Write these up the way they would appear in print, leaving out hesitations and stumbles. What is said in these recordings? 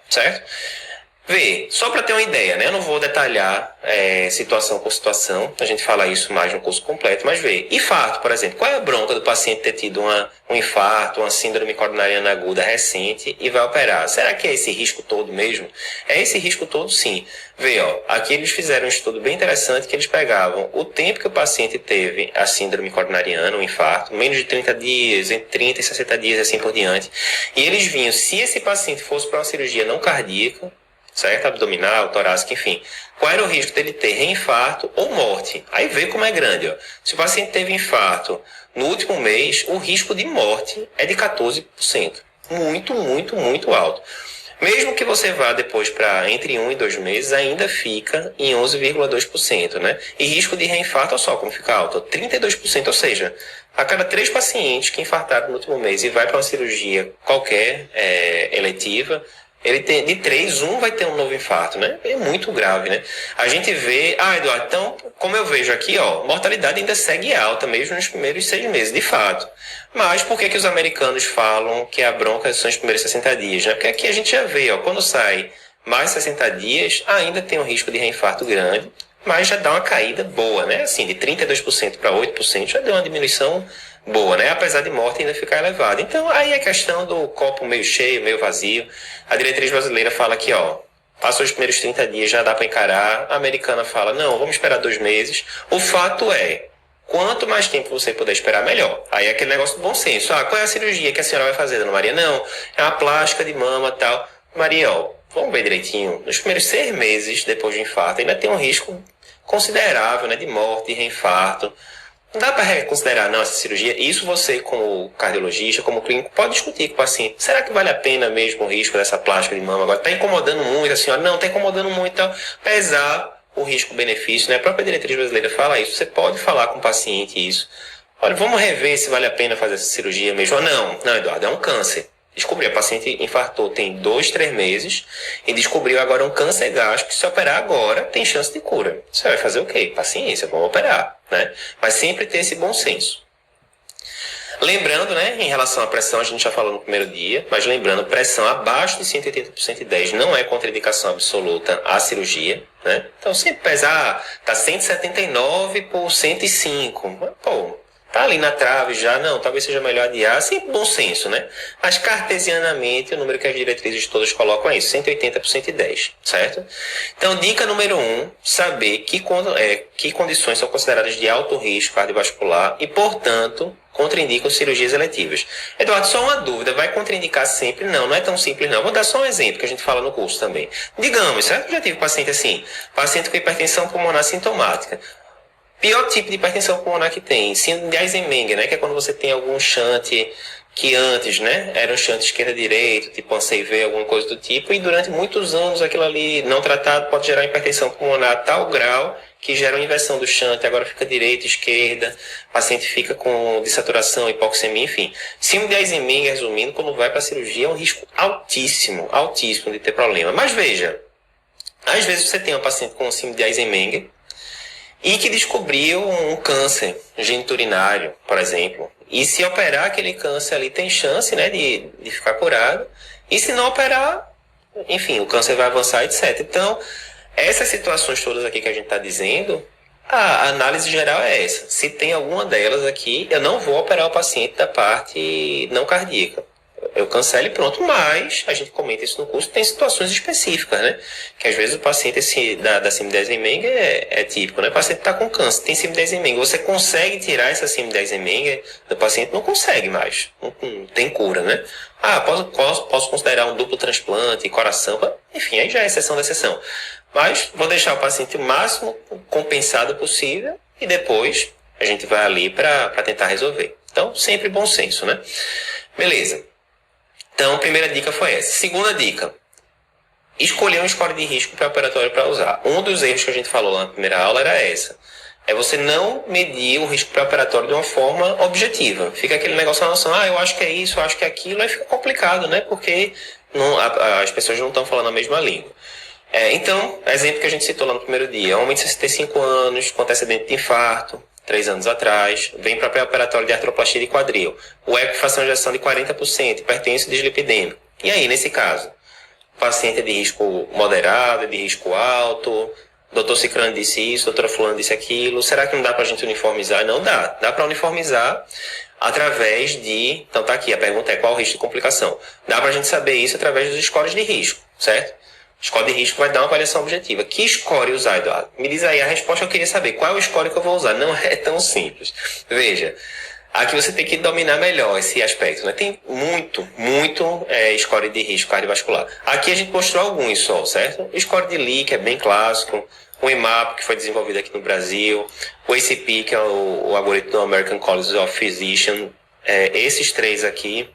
certo? Vê, só para ter uma ideia, né? Eu não vou detalhar situação por situação, a gente fala isso mais no curso completo, mas vê, infarto, por exemplo, qual é a bronca do paciente ter tido um infarto, uma síndrome coronariana aguda recente e vai operar? Será que é esse risco todo mesmo? É esse risco todo, sim. Vê, ó, aqui eles fizeram um estudo bem interessante que eles pegavam o tempo que o paciente teve a síndrome coronariana, um infarto, menos de 30 dias, entre 30 e 60 dias, assim por diante, e eles vinham, se esse paciente fosse para uma cirurgia não cardíaca, certo? Abdominal, torácica, enfim. Qual era o risco dele ter reinfarto ou morte? Aí vê como é grande, ó. Se o paciente teve infarto no último mês, o risco de morte é de 14%. Muito, muito, muito alto. Mesmo que você vá depois para entre 1 e 2 meses, ainda fica em 11,2%, né? E risco de reinfarto, olha só como fica alto, 32%, ou seja, a cada 3 pacientes que infartaram no último mês e vai para uma cirurgia qualquer eletiva, ele tem, de 3, um vai ter um novo infarto, né? É muito grave, né? A gente vê... Eduardo, então, como eu vejo aqui, ó, mortalidade ainda segue alta, mesmo nos primeiros 6 meses, de fato. Mas por que os americanos falam que a bronca são os primeiros 60 dias, né? Porque aqui a gente já vê, ó, quando sai mais 60 dias, ainda tem um risco de reinfarto grande, mas já dá uma caída boa, né? Assim, de 32% para 8%, já deu uma diminuição boa, né? Apesar de morte ainda ficar elevada. Então, aí é questão do copo meio cheio, meio vazio. A diretriz brasileira fala que, ó, passou os primeiros 30 dias, já dá para encarar. A americana fala, não, vamos esperar 2 meses. O fato é, quanto mais tempo você puder esperar, melhor. Aí é aquele negócio do bom senso. Ah, qual é a cirurgia que a senhora vai fazer, dona Maria? Não, é uma plástica de mama e tal. Maria, ó, vamos ver direitinho. Nos primeiros 6 meses depois do infarto, ainda tem um risco considerável, né, de morte, de reinfarto. Não dá para reconsiderar, não, essa cirurgia. Isso você, como cardiologista, como clínico, pode discutir com o paciente. Será que vale a pena mesmo o risco dessa plástica de mama agora? Está incomodando muito a senhora? Não, está incomodando muito. Então, pesar o risco-benefício, né? A própria diretriz brasileira fala isso. Você pode falar com o paciente isso. Olha, vamos rever se vale a pena fazer essa cirurgia mesmo. Ou não, não, Eduardo, é um câncer. Descobriu, a paciente infartou tem 2, 3 meses e descobriu agora um câncer gástrico que se operar agora tem chance de cura. Você vai fazer o quê? Paciência, vamos operar, né? Mas sempre ter esse bom senso. Lembrando, né, em relação à pressão, a gente já falou no primeiro dia, mas lembrando, pressão abaixo de 180 por 110 não é contraindicação absoluta à cirurgia, né? Então, sempre pesar, tá 179 por 105, pô, tá ali na trave já, não, talvez seja melhor adiar, sempre bom senso, né? Mas cartesianamente, o número que as diretrizes todas colocam é isso, 180 por 110, certo? Então, dica número 1, saber que condições são consideradas de alto risco cardiovascular e, portanto, contraindicam cirurgias eletivas. Eduardo, só uma dúvida, vai contraindicar sempre? Não, não é tão simples não. Vou dar só um exemplo que a gente fala no curso também. Digamos, certo? Eu já tive paciente assim, paciente com hipertensão pulmonar sintomática. Pior tipo de hipertensão pulmonar que tem, síndrome de Eisenmenger, né? Que é quando você tem algum shunt que antes, né? Era um shunt esquerda-direita, tipo um CV, alguma coisa do tipo, e durante muitos anos aquilo ali não tratado pode gerar hipertensão pulmonar a tal grau que gera uma inversão do shunt, agora fica direita, esquerda, o paciente fica com dessaturação, hipoxemia, enfim. Síndrome de Eisenmenger, resumindo, quando vai para a cirurgia é um risco altíssimo, altíssimo de ter problema. Mas veja, às vezes você tem um paciente com síndrome de Eisenmenger, e que descobriu um câncer geniturinário, por exemplo. E se operar aquele câncer ali, tem chance, né, de ficar curado. E se não operar, enfim, o câncer vai avançar, etc. Então, essas situações todas aqui que a gente está dizendo, a análise geral é essa. Se tem alguma delas aqui, eu não vou operar o paciente da parte não cardíaca. Eu cancelo e pronto, mas a gente comenta isso no curso, tem situações específicas, né? Que às vezes o paciente da síndrome de Eisenmenger é típico, né? O paciente está com câncer, tem síndrome de Eisenmenger. Você consegue tirar essa síndrome de Eisenmenger do paciente? Não consegue mais, não tem cura, né? Posso considerar um duplo transplante, coração, enfim, aí já é exceção da exceção. Mas vou deixar o paciente o máximo compensado possível e depois a gente vai ali para tentar resolver. Então, sempre bom senso, né? Beleza. Então, a primeira dica foi essa. Segunda dica, escolher um score de risco pré-operatório para usar. Um dos erros que a gente falou lá na primeira aula era essa. É você não medir o risco pré-operatório de uma forma objetiva. Fica aquele negócio na noção, eu acho que é isso, eu acho que é aquilo, aí fica complicado, né? Porque as pessoas não estão falando a mesma língua. Então, exemplo que a gente citou lá no primeiro dia, homem de 65 anos, com antecedente de infarto, 3 anos atrás, vem para pré-operatório de artroplastia de quadril. O eco fração de ejeção de 40%, hipertenso e dislipidêmico. E aí, nesse caso? paciente é de risco moderado, é de risco alto, doutor Cicrano disse isso, doutora Fulano disse aquilo, será que não dá para a gente uniformizar? Não dá, dá para uniformizar através de, então tá aqui, a pergunta é qual o risco de complicação? Dá para a gente saber isso através dos scores de risco, certo? Score de risco vai dar uma avaliação objetiva. Que score usar, Eduardo? Me diz aí a resposta, eu queria saber qual é o score que eu vou usar. Não é tão simples. Veja, aqui você tem que dominar melhor esse aspecto, né? Tem muito score de risco cardiovascular. Aqui a gente mostrou alguns só, certo? O score de Lee, que é bem clássico. O EMAP, que foi desenvolvido aqui no Brasil. O ACP, que é o algoritmo do American College of Physicians. Esses três aqui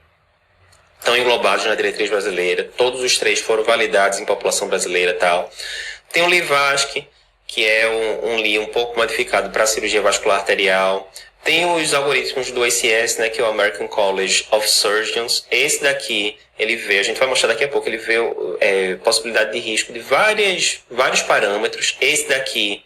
estão englobados na diretriz brasileira. Todos os três foram validados em população brasileira e tal. Tem o LIVASC, que é um LI um pouco modificado para cirurgia vascular arterial. Tem os algoritmos do ACS, né, que é o American College of Surgeons. Esse daqui, ele vê, a gente vai mostrar daqui a pouco, ele vê possibilidade de risco de vários parâmetros. Esse daqui,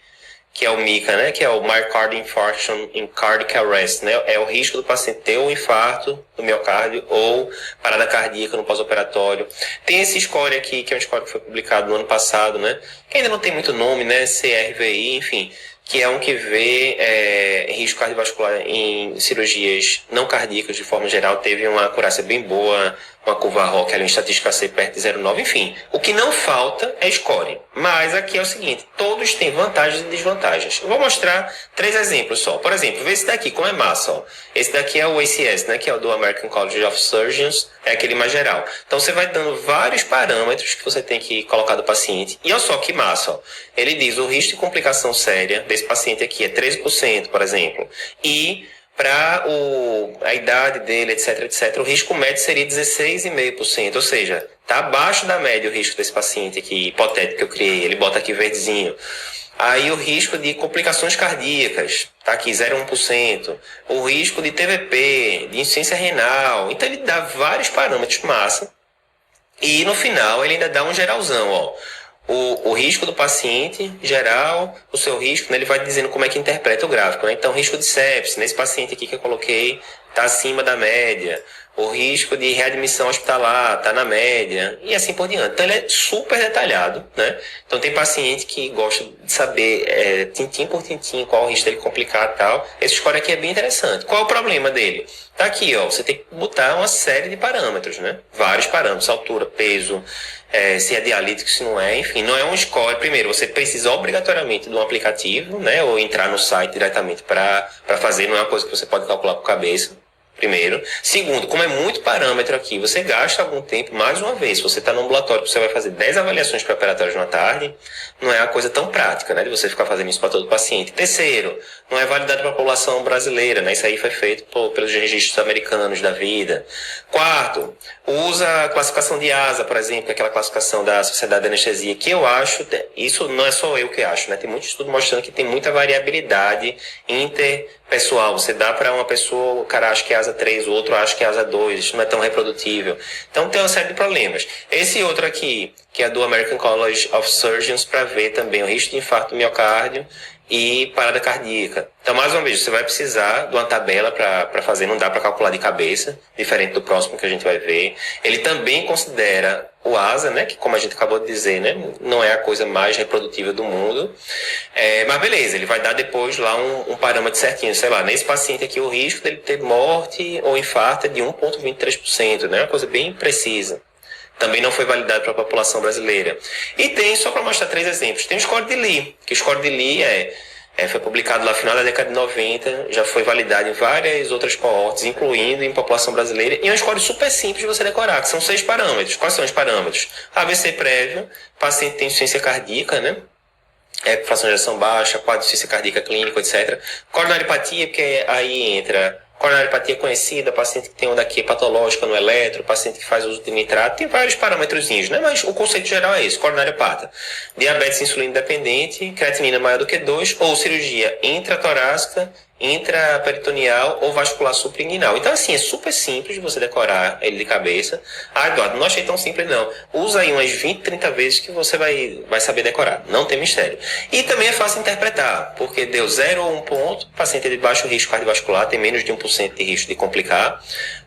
que é o MICA, né, que é o Myocardial Infarction in Cardiac Arrest, né, é o risco do paciente ter um infarto do miocárdio ou parada cardíaca no pós-operatório. Tem esse score aqui, que é um score que foi publicado no ano passado, né, que ainda não tem muito nome, né, CRVI, enfim, que é um que vê risco cardiovascular em cirurgias não cardíacas de forma geral, teve uma acurácia bem boa, uma curva ROC ali em estatística C perto de 0,9, enfim. O que não falta é score. Mas aqui é o seguinte, todos têm vantagens e desvantagens. Eu vou mostrar 3 exemplos só. Por exemplo, vê esse daqui, como é massa, ó. Esse daqui é o ACS, né, que é o do American College of Surgeons, é aquele mais geral. Então você vai dando vários parâmetros que você tem que colocar do paciente. E olha só que massa, ó. Ele diz o risco de complicação séria desse paciente aqui é 13%, por exemplo. E para a idade dele, etc, o risco médio seria 16,5%, ou seja, está abaixo da média o risco desse paciente aqui, hipotético que eu criei, ele bota aqui verdezinho. Aí o risco de complicações cardíacas, tá aqui 0,1%. O risco de TVP, de insuficiência renal, então ele dá vários parâmetros massa, e no final ele ainda dá um geralzão, ó. O risco do paciente geral, o seu risco, né, ele vai dizendo como é que interpreta o gráfico, né? Então, risco de sepse, nesse paciente aqui que eu coloquei, está acima da média. O risco de readmissão hospitalar está na média, e assim por diante. Então, ele é super detalhado, né? Então, tem paciente que gosta de saber, tintim por tintim, qual o risco dele complicar e tal. Esse score aqui é bem interessante. Qual é o problema dele? Tá aqui, ó, você tem que botar uma série de parâmetros, né? Vários parâmetros, altura, peso, se é dialítico, se não é, enfim, não é um score. Primeiro, você precisa obrigatoriamente de um aplicativo, né? Ou entrar no site diretamente para fazer, não é uma coisa que você pode calcular por cabeça. Primeiro. Segundo, como é muito parâmetro aqui, você gasta algum tempo, mais uma vez, se você está no ambulatório, você vai fazer 10 avaliações preparatórias na tarde, não é uma coisa tão prática, né, de você ficar fazendo isso para todo paciente. Terceiro, não é validado para a população brasileira, né, isso aí foi feito pelos registros americanos da vida. Quarto, usa a classificação de ASA, por exemplo, que é aquela classificação da Sociedade de Anestesia, que eu acho, isso não é só eu que acho, né, tem muito estudo mostrando que tem muita variabilidade interpessoal. Você dá para uma pessoa, o cara acha que é ASA 3, o outro acha que é ASA 2, isso não é tão reprodutível. Então tem uma série de problemas. Esse outro aqui, que é do American College of Surgeons, para ver também o risco de infarto do miocárdio e parada cardíaca. Então, mais uma vez, você vai precisar de uma tabela para fazer, não dá para calcular de cabeça, diferente do próximo que a gente vai ver. Ele também considera o ASA, né, que como a gente acabou de dizer, né, não é a coisa mais reprodutível do mundo. Mas beleza, ele vai dar depois lá um parâmetro certinho, sei lá, nesse paciente aqui o risco dele ter morte ou infarto é de 1,23%, né, uma coisa bem precisa. Também não foi validado para a população brasileira. E tem, só para mostrar 3 exemplos, tem o score de Lee, que o score de Lee foi publicado lá no final da década de 90, já foi validado em várias outras coortes, incluindo em população brasileira, e é um score super simples de você decorar, que são 6 parâmetros. Quais são os parâmetros? AVC prévio, paciente tem insuficiência cardíaca, né? Fração de ejeção baixa, quadro de insuficiência cardíaca clínico, etc. Coronariopatia, porque aí entra coronariopatia conhecida, paciente que tem onda aqui patológica no eletro, paciente que faz uso de nitrato, tem vários parâmetrozinhos, né? Mas o conceito geral é esse, coronariopata. Diabetes insulina dependente, creatinina maior do que 2, ou cirurgia intratorácica, intraperitoneal ou vascular suprainguinal. Então, assim, é super simples de você decorar ele de cabeça. Ah, Eduardo, não achei tão simples, não. Usa aí umas 20, 30 vezes que você vai saber decorar. Não tem mistério. E também é fácil interpretar, porque deu 0 ou 1 ponto, paciente de baixo risco cardiovascular, tem menos de 1% de risco de complicar.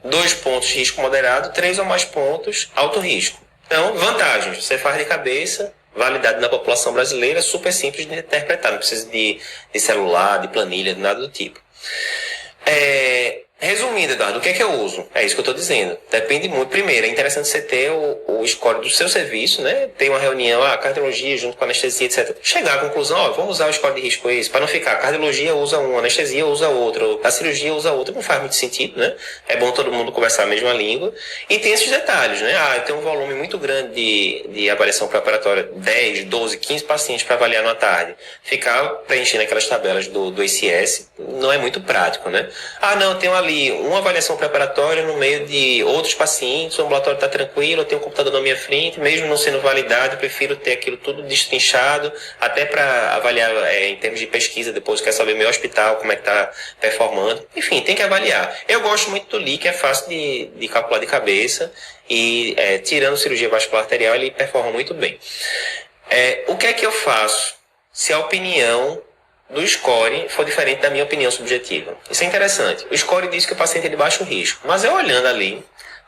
2 pontos, risco moderado. 3 ou mais pontos, alto risco. Então, vantagens. Você faz de cabeça, validado na população brasileira, super simples de interpretar. Não precisa de celular, de planilha, de nada do tipo. Resumindo, Eduardo, o que é que eu uso? É isso que eu estou dizendo. Depende muito. Primeiro, é interessante você ter o score do seu serviço, né? Ter uma reunião, cardiologia junto com anestesia, etc. Chegar à conclusão, vamos usar o score de risco esse, para não ficar, cardiologia usa um, anestesia usa outro, a cirurgia usa outro. Não faz muito sentido, né? É bom todo mundo conversar a mesma língua. E tem esses detalhes, né? Tem um volume muito grande de avaliação pré-operatória, 10, 12, 15 pacientes para avaliar na tarde. Ficar preenchendo aquelas tabelas do ICS não é muito prático, né? Não, tem uma avaliação preparatória no meio de outros pacientes, o ambulatório está tranquilo, eu tenho um computador na minha frente, mesmo não sendo validado, eu prefiro ter aquilo tudo destrinchado, até para avaliar em termos de pesquisa, depois quer saber meu hospital, como é que está performando. Enfim, tem que avaliar. Eu gosto muito do LI, que é fácil de calcular de cabeça, e tirando cirurgia vascular arterial, ele performa muito bem. O que é que eu faço se a opinião do score for diferente da minha opinião subjetiva? Isso é interessante. O score diz que o paciente é de baixo risco, mas eu olhando ali,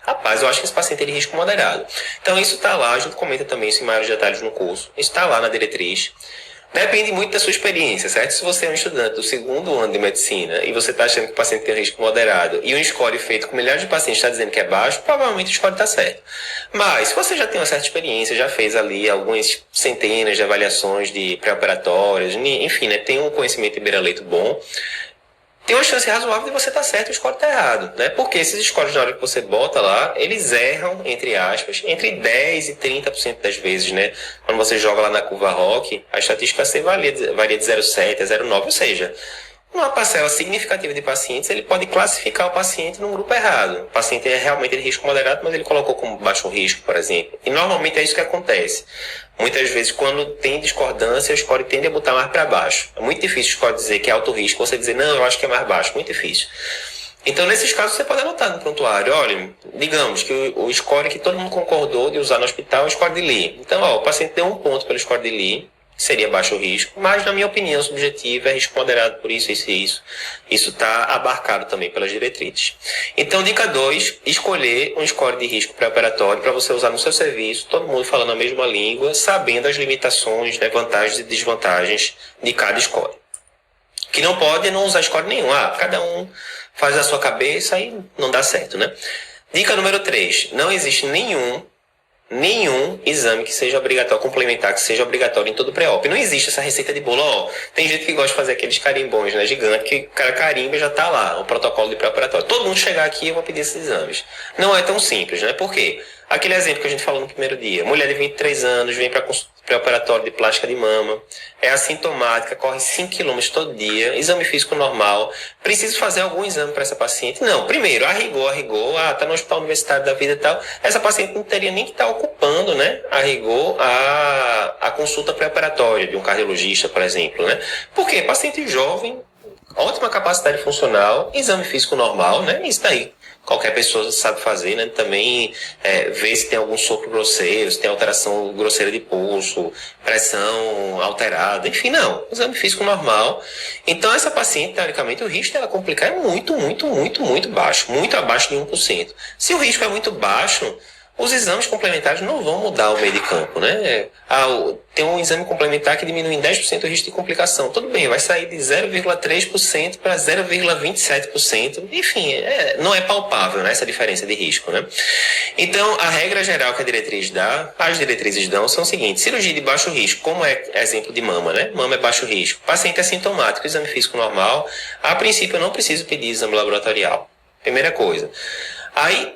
rapaz, eu acho que esse paciente é de risco moderado. Então isso está lá, a gente comenta também isso em maiores detalhes no curso, isso está lá na diretriz. Depende muito da sua experiência, certo? Se você é um estudante do segundo ano de medicina e você está achando que o paciente tem um risco moderado e um score feito com milhares de pacientes está dizendo que é baixo, provavelmente o score está certo. Mas se você já tem uma certa experiência, já fez ali algumas centenas de avaliações de pré-operatórias, enfim, né, tem um conhecimento de beira-leito bom, tem uma chance razoável de você estar certo e o score estar errado, né? Porque esses scores, na hora que você bota lá, eles erram, entre aspas, entre 10% e 30% das vezes, né? Quando você joga lá na curva ROC, a estatística C varia de 0,7 a 0,9, ou seja, uma parcela significativa de pacientes, ele pode classificar o paciente num grupo errado. O paciente é realmente de risco moderado, mas ele colocou como baixo risco, por exemplo. E normalmente é isso que acontece. Muitas vezes, quando tem discordância, o score tende a botar mais para baixo. É muito difícil o score dizer que é alto risco, você dizer, não, eu acho que é mais baixo. Muito difícil. Então, nesses casos, você pode anotar no prontuário. Olha, digamos que o score que todo mundo concordou de usar no hospital é o score de Lee. Então, o paciente deu 1 ponto pelo score de Lee, seria baixo risco, mas na minha opinião subjetiva é risco moderado por isso, isso e isso. Isso está abarcado também pelas diretrizes. Então, dica 2, escolher um score de risco pré-operatório para você usar no seu serviço, todo mundo falando a mesma língua, sabendo as limitações, né, vantagens e desvantagens de cada score. Que não pode não usar score nenhum. Cada um faz a sua cabeça e não dá certo, né? Dica número 3, não existe nenhum exame que seja obrigatório, complementar, que seja obrigatório em todo pré-op. Não existe essa receita de bolo. Tem gente que gosta de fazer aqueles carimbões, né, gigante, que o cara carimba e já tá lá, o protocolo de pré-operatório. Todo mundo chegar aqui, eu vou pedir esses exames. Não é tão simples, né? Por quê? Aquele exemplo que a gente falou no primeiro dia. Mulher de 23 anos vem para pré-operatório de plástica de mama, é assintomática, corre 5 quilômetros todo dia, exame físico normal. Preciso fazer algum exame para essa paciente? Não. Primeiro, a rigor, tá no hospital universitário da vida e tal. Essa paciente não teria nem que estar ocupando, né, a rigor, a consulta pré-operatória de um cardiologista, por exemplo, né? Porque paciente jovem, ótima capacidade funcional, exame físico normal, né? Isso daí qualquer pessoa sabe fazer, né? Também ver se tem algum sopro grosseiro, se tem alteração grosseira de pulso, pressão alterada, enfim, não. Exame físico normal. Então, essa paciente, teoricamente, o risco dela complicar é muito, muito, muito, muito baixo. Muito abaixo de 1%. Se o risco é muito baixo, os exames complementares não vão mudar o meio de campo, né? Tem um exame complementar que diminui em 10% o risco de complicação. Tudo bem, vai sair de 0,3% para 0,27%. Enfim, não é palpável, né, essa diferença de risco, né? Então, a regra geral que as diretrizes dão são o seguinte: cirurgia de baixo risco, como é exemplo de mama, né? Mama é baixo risco. Paciente assintomático, exame físico normal. A princípio, eu não preciso pedir exame laboratorial. Primeira coisa. Aí,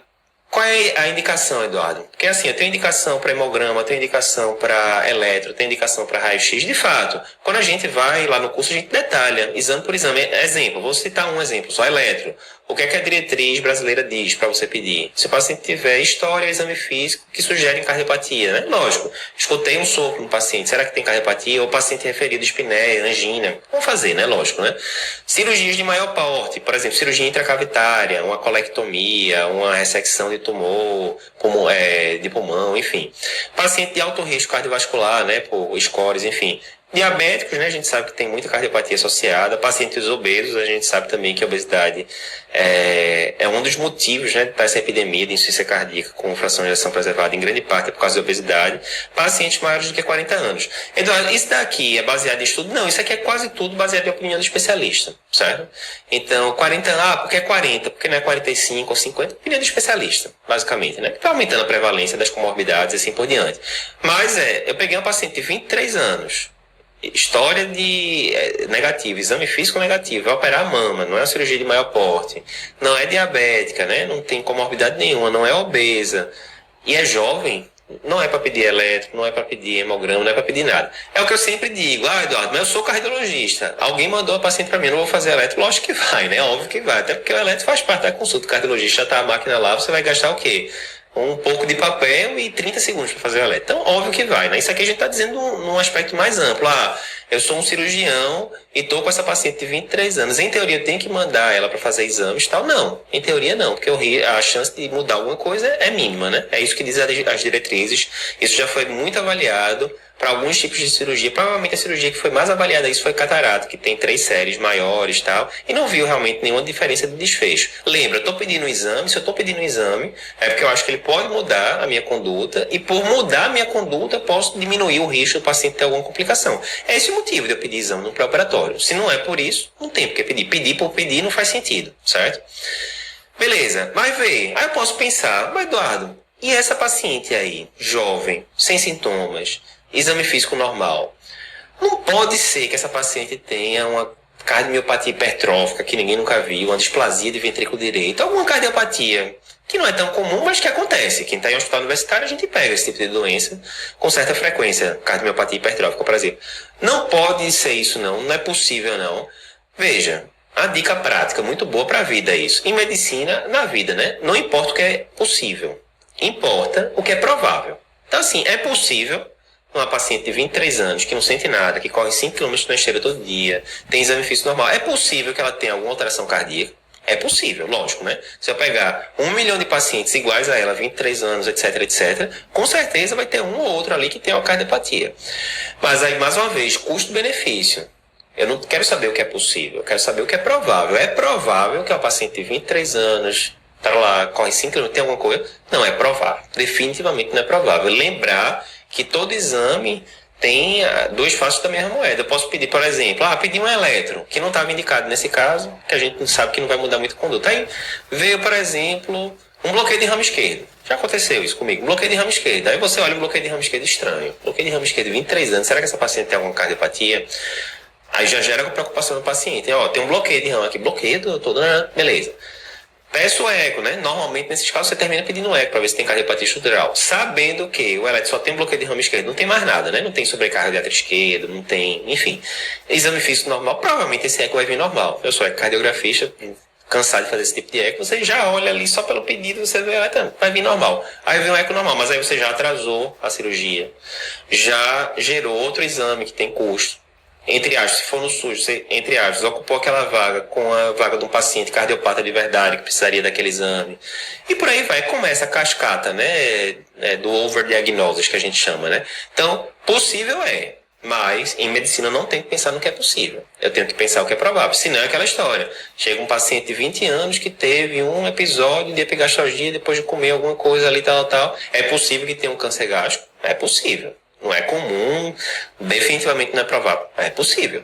qual é a indicação, Eduardo? Porque assim, eu tenho indicação para hemograma, eu tenho indicação para eletro, eu tenho indicação para raio-x. De fato, quando a gente vai lá no curso, a gente detalha, exame por exame. Exemplo, vou citar um exemplo, só eletro. O que é que a diretriz brasileira diz para você pedir? Se o paciente tiver história, exame físico que sugere cardiopatia, né? Lógico, escutei um sopro no paciente, será que tem cardiopatia? Ou o paciente referido espneia, angina? Vamos fazer, né? Lógico, né? Cirurgias de maior porte, por exemplo, cirurgia intracavitária, uma colectomia, uma ressecção de tumor, de pulmão, enfim. Paciente de alto risco cardiovascular, né? Por scores, enfim. Diabéticos, né, a gente sabe que tem muita cardiopatia associada. Pacientes obesos, a gente sabe também que a obesidade é um dos motivos, né, dessa epidemia de insuficiência cardíaca com fração de ejeção preservada, em grande parte é por causa da obesidade. Pacientes maiores do que 40 anos. Eduardo, isso daqui é baseado em estudo? Não, isso aqui é quase tudo baseado em opinião do especialista, certo? Então, 40 anos, porque é 40, porque não é 45 ou 50, opinião do especialista, basicamente, né? Está aumentando a prevalência das comorbidades e assim por diante. Mas eu peguei uma paciente de 23 anos, história de negativo, exame físico negativo, vai operar a mama, não é uma cirurgia de maior porte, não é diabética, né? Não tem comorbidade nenhuma, não é obesa e é jovem, não é para pedir elétrico, não é para pedir hemograma, não é para pedir nada. É o que eu sempre digo, Eduardo, mas eu sou cardiologista, alguém mandou a paciente para mim, não vou fazer elétrico, lógico que vai, né? Óbvio que vai, até porque o elétrico faz parte da consulta, o cardiologista já tá a máquina lá, você vai gastar o quê? Um pouco de papel e 30 segundos para fazer o eletro. Então, óbvio que vai, né? Isso aqui a gente está dizendo num aspecto mais amplo. Eu sou um cirurgião e estou com essa paciente de 23 anos. Em teoria, eu tenho que mandar ela para fazer exames e tal? Não. Em teoria, não. Porque a chance de mudar alguma coisa é mínima, né? É isso que diz as diretrizes. Isso já foi muito avaliado para alguns tipos de cirurgia. Provavelmente a cirurgia que foi mais avaliada isso foi catarata, que tem 3 séries maiores e tal, e não viu realmente nenhuma diferença de desfecho. Lembra, eu estou pedindo um exame, se eu estou pedindo um exame, é porque eu acho que ele pode mudar a minha conduta, e por mudar a minha conduta, eu posso diminuir o risco do paciente ter alguma complicação. É esse o motivo de eu pedir exame no pré-operatório. Se não é por isso, não tem porque pedir. Pedir por pedir não faz sentido, certo? Beleza, mas vê, aí eu posso pensar, mas Eduardo, e essa paciente aí, jovem, sem sintomas, exame físico normal, não pode ser que essa paciente tenha uma cardiomiopatia hipertrófica que ninguém nunca viu, uma displasia de ventrículo direito, alguma cardiopatia que não é tão comum, mas que acontece. Quem está em hospital universitário, a gente pega esse tipo de doença com certa frequência, cardiomiopatia hipertrófica, por exemplo. Não pode ser isso não é possível não. Veja, a dica prática, muito boa para a vida isso. Em medicina, na vida, né? Não importa o que é possível, importa o que é provável. Então assim, é possível uma paciente de 23 anos, que não sente nada, que corre 5 km na esteira todo dia, tem exame físico normal, é possível que ela tenha alguma alteração cardíaca? É possível, lógico, né? Se eu pegar 1 milhão de pacientes iguais a ela, 23 anos, etc, etc, com certeza vai ter um ou outro ali que tem uma cardiopatia. Mas aí, mais uma vez, custo-benefício. Eu não quero saber o que é possível, eu quero saber o que é provável. É provável que uma paciente de 23 anos, tá lá, corre 5 km, tem alguma coisa? Não é provável. Definitivamente não é provável. Lembrar que todo exame tem 2 faces da mesma moeda. Eu posso pedir, por exemplo, pedir um eletro, que não estava indicado nesse caso, que a gente não sabe que não vai mudar muito a conduta. Aí veio, por exemplo, um bloqueio de ramo esquerdo. Já aconteceu isso comigo, um bloqueio de ramo esquerdo. Aí você olha um bloqueio de ramo esquerdo estranho. Bloqueio de ramo esquerdo, 23 anos, será que essa paciente tem alguma cardiopatia? Aí já gera preocupação no paciente. Tem um bloqueio de ramo aqui, bloqueio todo, beleza. Peço o eco, né? Normalmente, nesses casos, você termina pedindo um eco para ver se tem cardiopatia estrutural. Sabendo que o eletro só tem bloqueio de ramo esquerdo, não tem mais nada, né? Não tem sobrecarga de átrio esquerdo, não tem... Enfim, exame físico normal, provavelmente esse eco vai vir normal. Eu sou ecocardiografista, cansado de fazer esse tipo de eco, você já olha ali só pelo pedido, você vê, vai vir normal. Aí vem um eco normal, mas aí você já atrasou a cirurgia, já gerou outro exame que tem custo. Entre aspas, se for no SUS, você, entre aspas, ocupou aquela vaga com a vaga de um paciente cardiopata de verdade que precisaria daquele exame. E por aí vai, começa a cascata, né, do overdiagnosis que a gente chama, né. Então, possível mas em medicina eu não tenho que pensar no que é possível. Eu tenho que pensar o que é provável. Senão é aquela história. Chega um paciente de 20 anos que teve um episódio de epigastralgia depois de comer alguma coisa ali, tal. É possível que tenha um câncer gástrico? É possível. Não é comum, definitivamente não é provável. É possível,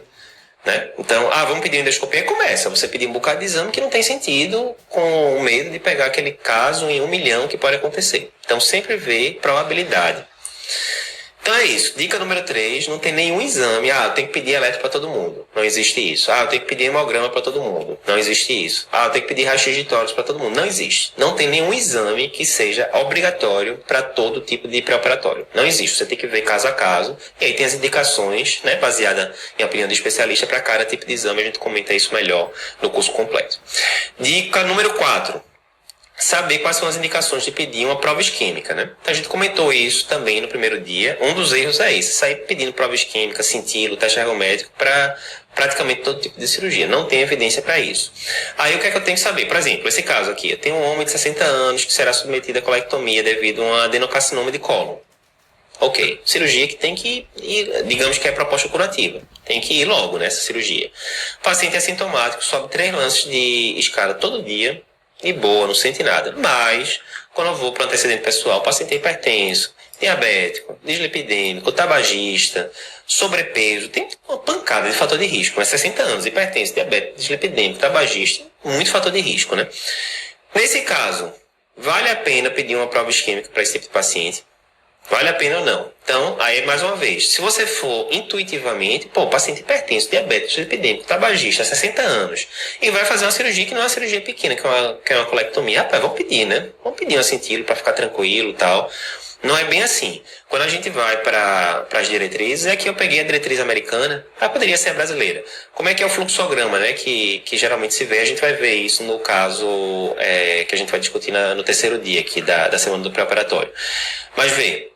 né? Então, vamos pedir endoscopia. Começa, você pedir um bocado de exame que não tem sentido, com o medo de pegar aquele caso em 1 milhão que pode acontecer. Então, sempre vê probabilidade. Então é isso, dica número 3, não tem nenhum exame, eu tenho que pedir eletro para todo mundo, não existe isso. Eu tenho que pedir hemograma para todo mundo, não existe isso. Eu tenho que pedir raio-x de tórax para todo mundo, não existe. Não tem nenhum exame que seja obrigatório para todo tipo de pré-operatório, não existe. Você tem que ver caso a caso, e aí tem as indicações, né, baseada em opinião de especialista para cada tipo de exame, a gente comenta isso melhor no curso completo. Dica número 4. Saber quais são as indicações de pedir uma prova isquêmica, né? Então, a gente comentou isso também no primeiro dia. Um dos erros é esse, sair pedindo prova isquêmica, cintilo, teste ergométrico para praticamente todo tipo de cirurgia. Não tem evidência para isso. Aí o que é que eu tenho que saber? Por exemplo, esse caso aqui, eu tenho um homem de 60 anos que será submetido à colectomia devido a um adenocarcinoma de cólon. Ok, cirurgia que tem que ir, digamos que é proposta curativa. Tem que ir logo nessa cirurgia. O paciente é assintomático, sobe 3 lances de escada todo dia, e boa, não sente nada. Mas, quando eu vou para o antecedente pessoal, o paciente é hipertenso, diabético, dislipidêmico, tabagista, sobrepeso, tem uma pancada de fator de risco, né? 60 anos, hipertenso, diabético, dislipidêmico, tabagista, muito fator de risco, né? Nesse caso, vale a pena pedir uma prova isquêmica para esse tipo de paciente? Vale a pena ou não? Então, aí mais uma vez, se você for intuitivamente, paciente hipertenso, diabético, epidêmico, tabagista, 60 anos, e vai fazer uma cirurgia que não é uma cirurgia pequena, que é uma colectomia, rapaz, vamos pedir, né? Vamos pedir um cintilo para ficar tranquilo e tal. Não é bem assim. Quando a gente vai para as diretrizes, é que eu peguei a diretriz americana, poderia ser a brasileira. Como é que é o fluxograma, né? Que geralmente se vê, a gente vai ver isso no caso que a gente vai discutir no terceiro dia aqui da semana do pré-operatório. Mas vê,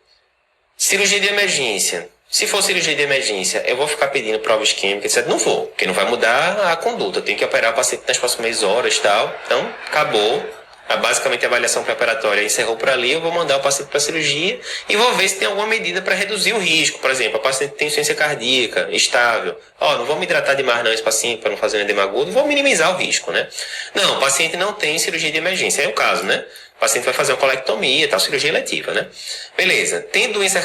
cirurgia de emergência. Se for cirurgia de emergência, eu vou ficar pedindo prova isquêmica, etc. Não vou, porque não vai mudar a conduta. Eu tenho que operar o paciente nas próximas horas e tal. Então, acabou. Basicamente, a avaliação preparatória encerrou por ali. Eu vou mandar o paciente para a cirurgia e vou ver se tem alguma medida para reduzir o risco. Por exemplo, o paciente tem insuficiência cardíaca estável. Não vou me hidratar demais não esse paciente para não fazer um edema agudo. Vou minimizar o risco, né? Não, o paciente não tem cirurgia de emergência. É o caso, né? O paciente vai fazer uma colectomia, tal, cirurgia eletiva, né? Beleza. Tem doença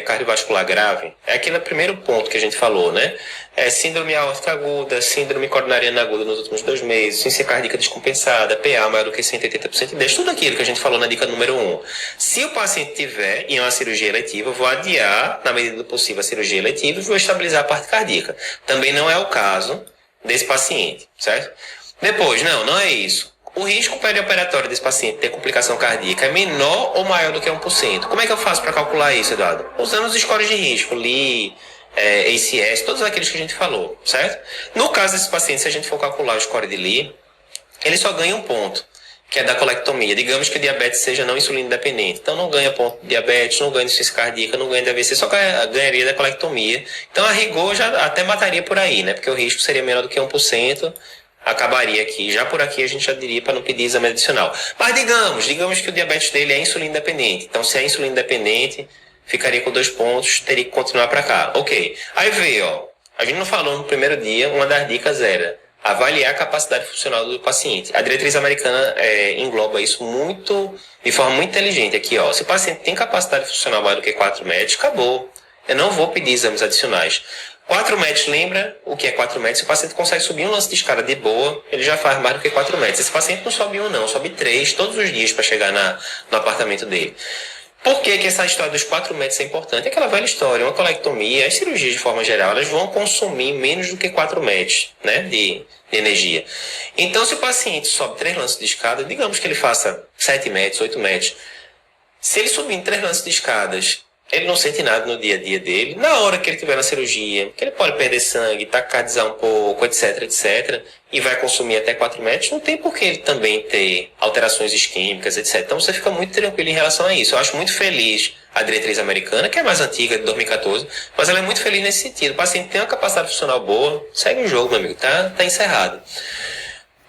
cardiovascular grave? É aquele primeiro ponto que a gente falou, né? Síndrome aórtica aguda, síndrome coronariana aguda nos últimos 2 meses, insuficiência cardíaca descompensada, PA maior do que 180% de 10, tudo aquilo que a gente falou na dica número 1. Se o paciente tiver em uma cirurgia eletiva, eu vou adiar, na medida do possível, a cirurgia eletiva e vou estabilizar a parte cardíaca. Também não é o caso desse paciente, certo? Depois, não é isso. O risco perioperatório desse paciente ter complicação cardíaca é menor ou maior do que 1%. Como é que eu faço para calcular isso, Eduardo? Usando os scores de risco, Lee, ACS, todos aqueles que a gente falou, certo? No caso desse paciente, se a gente for calcular o score de Lee, ele só ganha um ponto, que é da colectomia. Digamos que o diabetes seja não insulina dependente. Então não ganha ponto de diabetes, não ganha de insuficiência cardíaca, não ganha de AVC, só ganharia da colectomia. Então a rigor já até mataria por aí, né? Porque o risco seria menor do que 1%. Acabaria aqui. Já por aqui a gente já diria para não pedir exame adicional. Mas digamos que o diabetes dele é insulina dependente. Então se é insulina dependente, ficaria com 2 pontos, teria que continuar para cá. Ok. Aí veio, a gente não falou no primeiro dia, uma das dicas era avaliar a capacidade funcional do paciente. A diretriz americana engloba isso de forma muito inteligente aqui, Se o paciente tem capacidade funcional maior do que 4 metros, acabou. Eu não vou pedir exames adicionais. 4 metros, lembra o que é 4 metros? Se o paciente consegue subir um lance de escada de boa, ele já faz mais do que 4 metros. Esse paciente não sobe não, sobe 3 todos os dias para chegar no apartamento dele. Por que essa história dos 4 metros é importante? É aquela velha história, uma colectomia, as cirurgias de forma geral, elas vão consumir menos do que 4 metros, né, de energia. Então, se o paciente sobe 3 lances de escada, digamos que ele faça 7 metros, 8 metros, se ele subir em 3 lances de escadas, ele não sente nada no dia a dia dele. Na hora que ele estiver na cirurgia, que ele pode perder sangue, taquicardizar um pouco, etc, e vai consumir até 4 metros, não tem por que ele também ter alterações isquêmicas, etc. Então você fica muito tranquilo em relação a isso. Eu acho muito feliz a diretriz americana, que é mais antiga, de 2014, mas ela é muito feliz nesse sentido. O paciente tem uma capacidade funcional boa, segue o jogo, meu amigo, tá encerrado.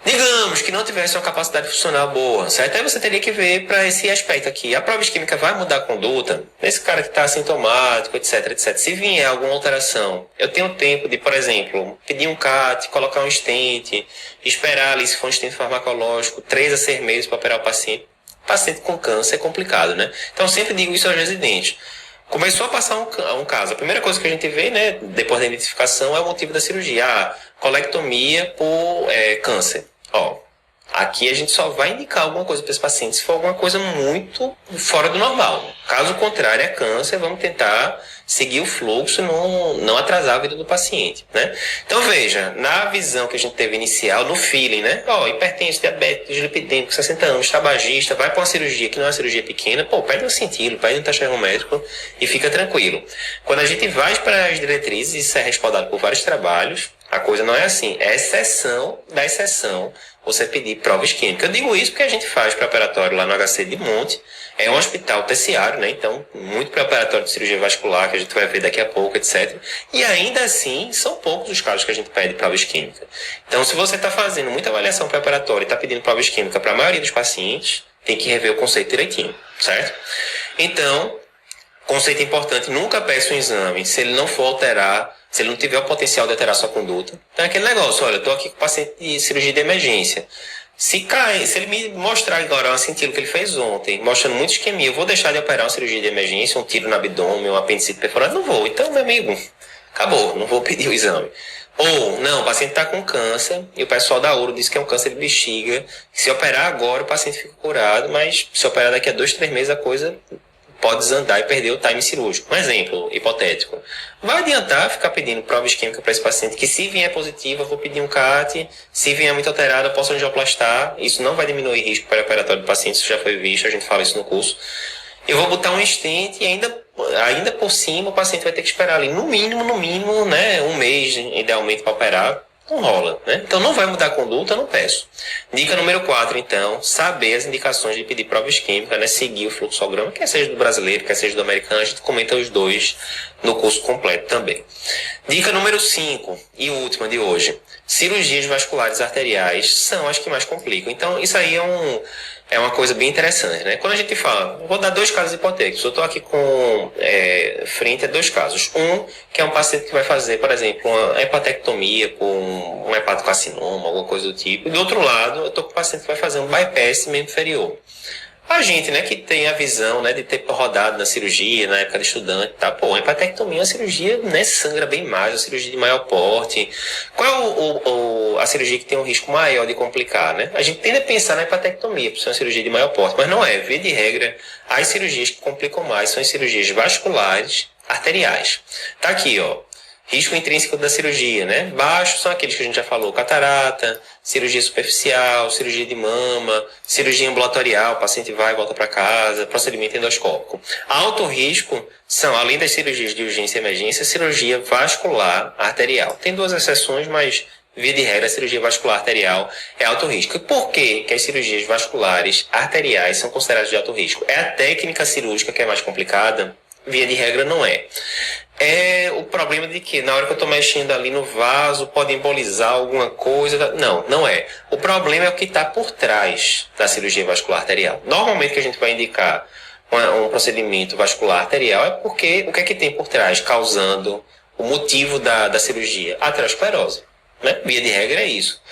Digamos que não tivesse uma capacidade funcional boa, certo? Aí você teria que ver para esse aspecto aqui. A prova isquêmica vai mudar a conduta? Esse cara que está assintomático, etc. Se vier alguma alteração, eu tenho tempo de, por exemplo, pedir um CAT, colocar um stent, esperar ali, se for um stent farmacológico, 3 a 6 meses para operar o paciente. Paciente com câncer é complicado, né? Então, eu sempre digo isso aos residentes. Começou a passar um caso. A primeira coisa que a gente vê, né, depois da identificação, é o motivo da cirurgia. Colectomia por câncer. Aqui a gente só vai indicar alguma coisa para esse paciente se for alguma coisa muito fora do normal. Caso contrário, é câncer, vamos tentar seguir o fluxo e não atrasar a vida do paciente, né? Então veja, na visão que a gente teve inicial, no feeling, né? Hipertenso, diabético, dislipidêmico, 60 anos, tabagista, vai para uma cirurgia que não é uma cirurgia pequena, pede um cintilo, pede um taxerrométrico e fica tranquilo. Quando a gente vai para as diretrizes, isso é respaldado por vários trabalhos, a coisa não é assim, é exceção da exceção você pedir prova isquêmica. Eu digo isso porque a gente faz pré-operatório lá no HC de Monte, é um hospital terciário, né? Então, muito pré-operatório de cirurgia vascular, que a gente vai ver daqui a pouco, etc. E ainda assim, são poucos os casos que a gente pede prova isquêmica. Então, se você está fazendo muita avaliação pré-operatória e está pedindo prova isquêmica para a maioria dos pacientes, tem que rever o conceito direitinho, certo? Então, Conceito importante, nunca peça um exame se ele não for alterar, se ele não tiver o potencial de alterar sua conduta. Então é aquele negócio, olha, eu estou aqui com o paciente de cirurgia de emergência. Se ele me mostrar agora uma cintilha que ele fez ontem, mostrando muito isquemia, eu vou deixar de operar uma cirurgia de emergência, um tiro no abdômen, um apendicite perfurado? Não vou. Então, meu amigo, acabou, não vou pedir o exame. Ou, não, o paciente está com câncer e o pessoal da Uro diz que é um câncer de bexiga. Se operar agora, o paciente fica curado, mas se operar daqui a 2, 3 meses, a coisa pode desandar e perder o time cirúrgico. Um exemplo hipotético. Vai adiantar ficar pedindo prova isquêmica para esse paciente que, se vier positiva, eu vou pedir um CAT, se vier muito alterado, eu posso angioplastar. Isso não vai diminuir risco perioperatório do paciente, isso já foi visto, a gente fala isso no curso. Eu vou botar um stent e ainda por cima o paciente vai ter que esperar ali no mínimo, né, um mês, idealmente, para operar. Não rola, né? Então não vai mudar a conduta, eu não peço. Dica número 4, então, saber as indicações de pedir prova isquêmica, né? Seguir o fluxograma, quer seja do brasileiro, quer seja do americano, a gente comenta os dois no curso completo também. Dica número 5 e última de hoje. Cirurgias vasculares arteriais são as que mais complicam. Então isso aí é uma coisa bem interessante, né? Quando a gente fala, vou dar 2 casos hipotéticos. Eu estou aqui com frente a 2 casos. Um, que é um paciente que vai fazer, por exemplo, uma hepatectomia com um hepatocarcinoma, alguma coisa do tipo. E do outro lado, eu estou com um paciente que vai fazer um bypass membro inferior. A gente, né, que tem a visão, né, de ter rodado na cirurgia, na época de estudante, tá? Pô, a hepatectomia é uma cirurgia, né, sangra bem mais, uma cirurgia de maior porte. Qual é a cirurgia que tem um risco maior de complicar, né? A gente tende a pensar na hepatectomia, por ser uma cirurgia de maior porte, mas não é. Via de regra, as cirurgias que complicam mais são as cirurgias vasculares arteriais. Tá aqui, ó. Risco intrínseco da cirurgia, né? Baixos são aqueles que a gente já falou: catarata, cirurgia superficial, cirurgia de mama, cirurgia ambulatorial, o paciente vai e volta para casa, procedimento endoscópico. Alto risco são, além das cirurgias de urgência e emergência, cirurgia vascular arterial. Tem 2 exceções, mas via de regra, a cirurgia vascular arterial é alto risco. E por que as cirurgias vasculares arteriais são consideradas de alto risco? É a técnica cirúrgica que é mais complicada? Via de regra, não é. É o problema de que, na hora que eu estou mexendo ali no vaso, pode embolizar alguma coisa. Não, não é. O problema é o que está por trás da cirurgia vascular arterial. Normalmente, que a gente vai indicar um procedimento vascular arterial é porque o que é que tem por trás, causando o motivo da cirurgia? Aterosclerose, né? Via de regra é isso.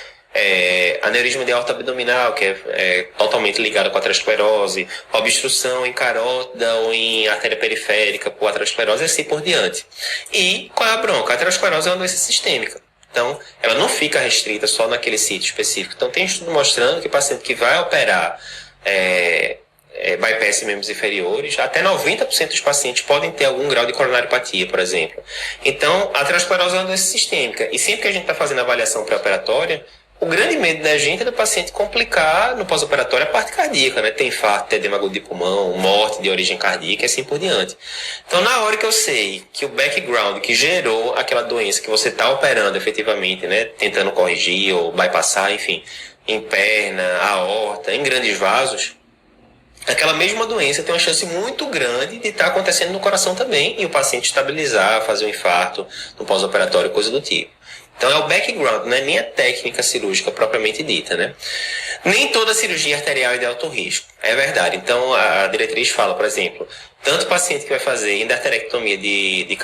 Aneurisma de aorta abdominal, que é totalmente ligado com a aterosclerose, obstrução em carótida ou em artéria periférica por aterosclerose e assim por diante. E qual é a bronca? A aterosclerose é uma doença sistêmica. Então, ela não fica restrita só naquele sítio específico. Então, tem estudo mostrando que o paciente que vai operar bypass em membros inferiores, até 90% dos pacientes podem ter algum grau de coronariopatia, por exemplo. Então, a aterosclerose é uma doença sistêmica. E sempre que a gente está fazendo a avaliação pré-operatória, o grande medo da gente é do paciente complicar no pós-operatório a parte cardíaca, né? Tem infarto, tem edema agudo de pulmão, morte de origem cardíaca e assim por diante. Então, na hora que eu sei que o background que gerou aquela doença que você está operando efetivamente, né? Tentando corrigir ou bypassar, enfim, em perna, aorta, em grandes vasos, aquela mesma doença tem uma chance muito grande de estar acontecendo no coração também e o paciente estabilizar, fazer um infarto no pós-operatório, coisa do tipo. Então é o background, não é nem a técnica cirúrgica propriamente dita, né? Nem toda cirurgia arterial é de alto risco, é verdade. Então a diretriz fala, por exemplo, tanto o paciente que vai fazer endarterectomia de